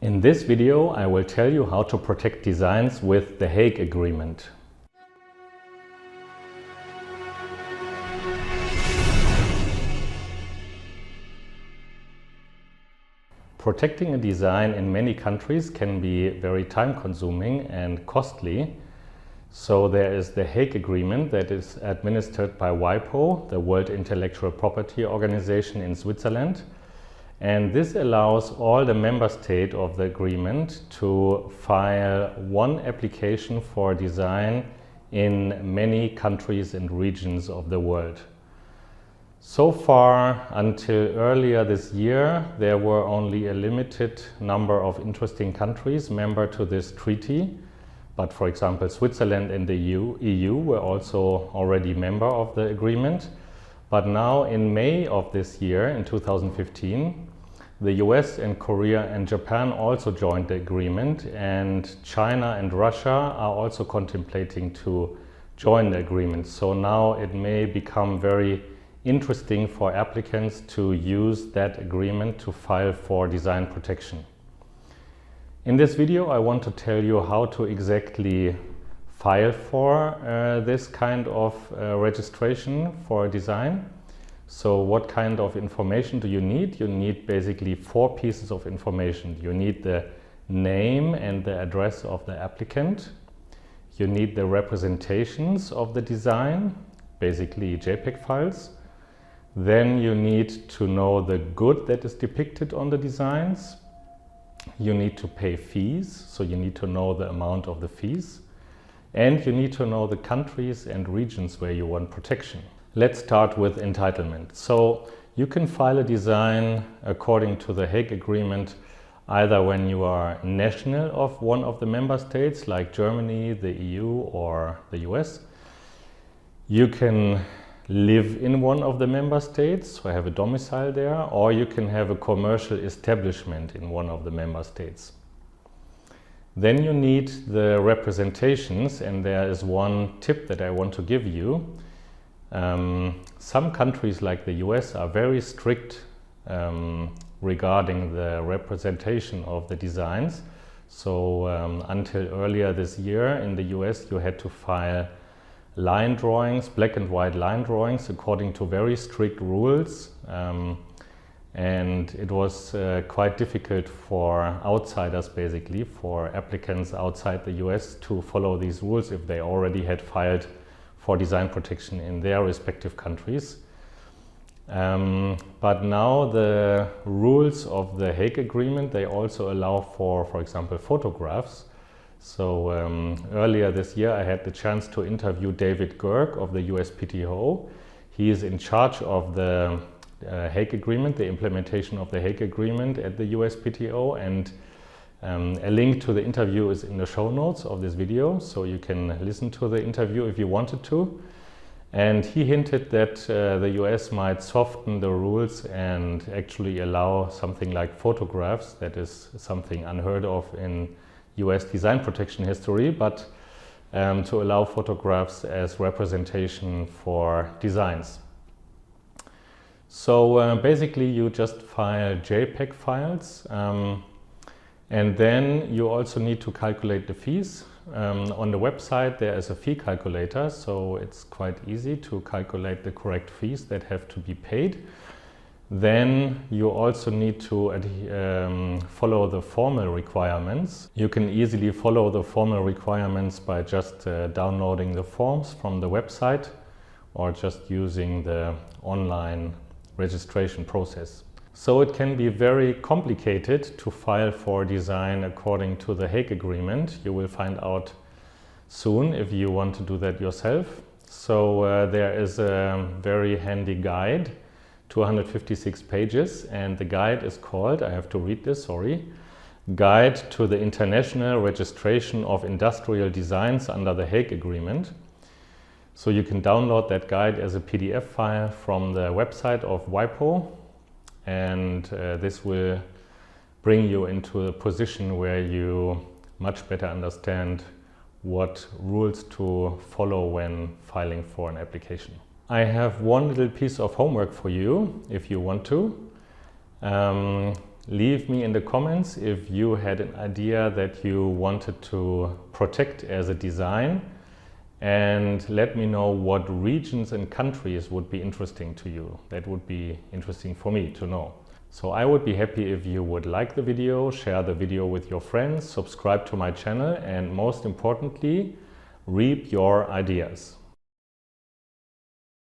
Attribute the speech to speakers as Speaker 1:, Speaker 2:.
Speaker 1: In this video, I will tell you how to protect designs with the Hague Agreement. Protecting a design in many countries can be very time-consuming and costly. So there is the Hague Agreement that is administered by WIPO, the World Intellectual Property Organization in Switzerland. And this allows all the member states of the agreement to file one application for design in many countries and regions of the world. So far, until earlier this year, there were only a limited number of interesting countries member to this treaty. But for example, Switzerland and the EU were also already member of the agreement. But now in May of this year, in 2015, the US and Korea and Japan also joined the agreement, and China and Russia are also contemplating to join the agreement. So now it may become very interesting for applicants to use that agreement to file for design protection. In this video, I want to tell you how to exactly file for this kind of registration for a design. So what kind of information do you need? You need basically 4 pieces of information. You need the name and the address of the applicant. You need the representations of the design, basically JPEG files. Then you need to know the good that is depicted on the designs. You need to pay fees, so you need to know the amount of the fees. And you need to know the countries and regions where you want protection. Let's start with entitlement. So you can file a design according to the Hague Agreement either when you are national of one of the member states like Germany, the EU or the US. You can live in one of the member states, so have a domicile there, or you can have a commercial establishment in one of the member states. Then you need the representations, and there is one tip that I want to give you. Some countries like the US are very strict regarding the representation of the designs. So until earlier this year in the US you had to file line drawings, black and white line drawings according to very strict rules. And it was quite difficult for outsiders, basically, for applicants outside the US to follow these rules if they already had filed for design protection in their respective countries. But now the rules of the Hague Agreement, they also allow for example, photographs. So earlier this year I had the chance to interview David Girk of the USPTO. He is in charge of the Hague Agreement, the implementation of the Hague Agreement at the USPTO, and a link to the interview is in the show notes of this video, so you can listen to the interview if you wanted to. And he hinted that the US might soften the rules and actually allow something like photographs. That is something unheard of in US design protection history, but to allow photographs as representation for designs. So basically you just file JPEG files. And then you also need to calculate the fees. On the website there is a fee calculator, so it's quite easy to calculate the correct fees that have to be paid. Then you also need to follow the formal requirements. You can easily follow the formal requirements by just downloading the forms from the website or just using the online registration process. So it can be very complicated to file for design according to the Hague Agreement. You will find out soon if you want to do that yourself. So there is a very handy guide, 256 pages, and the guide is called, I have to read this, sorry, Guide to the International Registration of Industrial Designs under the Hague Agreement. So you can download that guide as a PDF file from the website of WIPO. And this will bring you into a position where you much better understand what rules to follow when filing for an application. I have one little piece of homework for you if you want to. Leave me in the comments if you had an idea that you wanted to protect as a design, and let me know what regions and countries would be interesting to you. That would be interesting for me to know. So I would be happy if you would like the video, share the video with your friends, subscribe to my channel, and most importantly, reap your ideas.